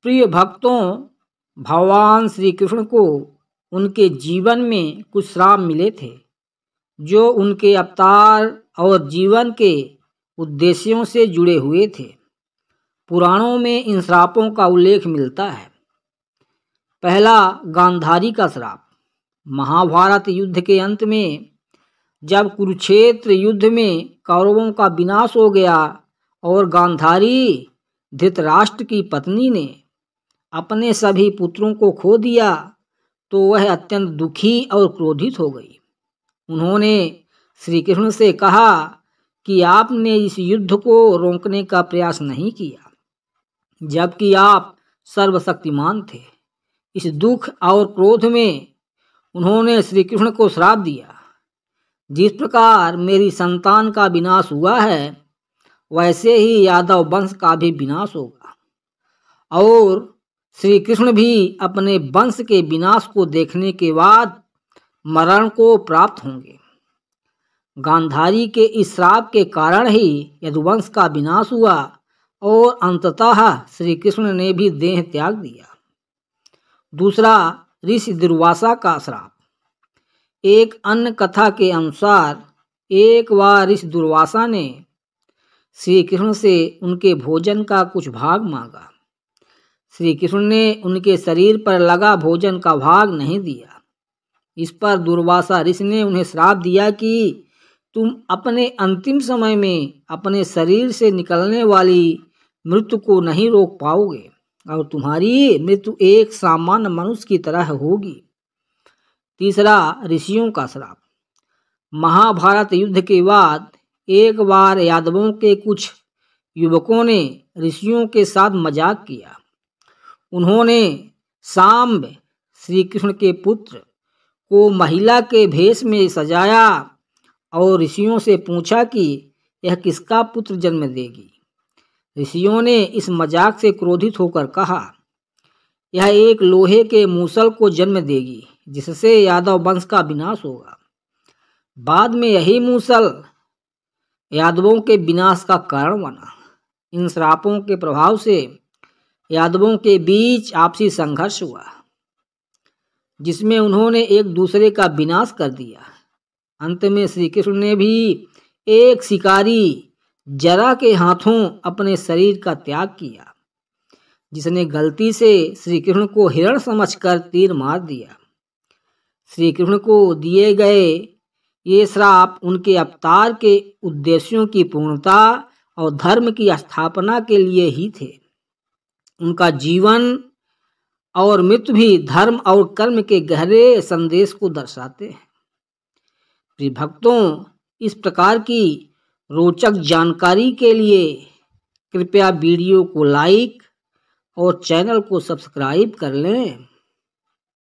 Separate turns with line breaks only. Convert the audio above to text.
प्रिय भक्तों, भगवान श्री कृष्ण को उनके जीवन में कुछ श्राप मिले थे जो उनके अवतार और जीवन के उद्देश्यों से जुड़े हुए थे। पुराणों में इन श्रापों का उल्लेख मिलता है। पहला, गांधारी का श्राप। महाभारत युद्ध के अंत में जब कुरुक्षेत्र युद्ध में कौरवों का विनाश हो गया और गांधारी धृतराष्ट्र की पत्नी ने अपने सभी पुत्रों को खो दिया तो वह अत्यंत दुखी और क्रोधित हो गई। उन्होंने श्री कृष्ण से कहा कि आपने इस युद्ध को रोकने का प्रयास नहीं किया, जबकि आप सर्वशक्तिमान थे। इस दुख और क्रोध में उन्होंने श्री कृष्ण को श्राप दिया, जिस प्रकार मेरी संतान का विनाश हुआ है वैसे ही यादव वंश का भी विनाश होगा और श्री कृष्ण भी अपने वंश के विनाश को देखने के बाद मरण को प्राप्त होंगे। गांधारी के इस श्राप के कारण ही यदुवंश का विनाश हुआ और अंततः श्री कृष्ण ने भी देह त्याग दिया। दूसरा, ऋषि दुर्वासा का श्राप। एक अन्य कथा के अनुसार एक बार ऋषि दुर्वासा ने श्री कृष्ण से उनके भोजन का कुछ भाग मांगा। श्री कृष्ण ने उनके शरीर पर लगा भोजन का भाग नहीं दिया। इस पर दुर्वासा ऋषि ने उन्हें श्राप दिया कि तुम अपने अंतिम समय में अपने शरीर से निकलने वाली मृत्यु को नहीं रोक पाओगे और तुम्हारी मृत्यु एक सामान्य मनुष्य की तरह होगी। तीसरा, ऋषियों का श्राप। महाभारत युद्ध के बाद एक बार यादवों के कुछ युवकों ने ऋषियों के साथ मजाक किया। उन्होंने सांब, श्री कृष्ण के पुत्र, को महिला के भेष में सजाया और ऋषियों से पूछा कि यह किसका पुत्र जन्म देगी। ऋषियों ने इस मजाक से क्रोधित होकर कहा, यह एक लोहे के मूसल को जन्म देगी जिससे यादव वंश का विनाश होगा। बाद में यही मूसल यादवों के विनाश का कारण बना। इन श्रापों के प्रभाव से यादवों के बीच आपसी संघर्ष हुआ, जिसमें उन्होंने एक दूसरे का विनाश कर दिया। अंत में श्री कृष्ण ने भी एक शिकारी जरा के हाथों अपने शरीर का त्याग किया, जिसने गलती से श्री कृष्ण को हिरण समझकर तीर मार दिया। श्री कृष्ण को दिए गए ये श्राप उनके अवतार के उद्देश्यों की पूर्णता और धर्म की स्थापना के लिए ही थे। उनका जीवन और मृत्यु भी धर्म और कर्म के गहरे संदेश को दर्शाते हैं। प्रिय भक्तों, इस प्रकार की रोचक जानकारी के लिए कृपया वीडियो को लाइक और चैनल को सब्सक्राइब कर लें।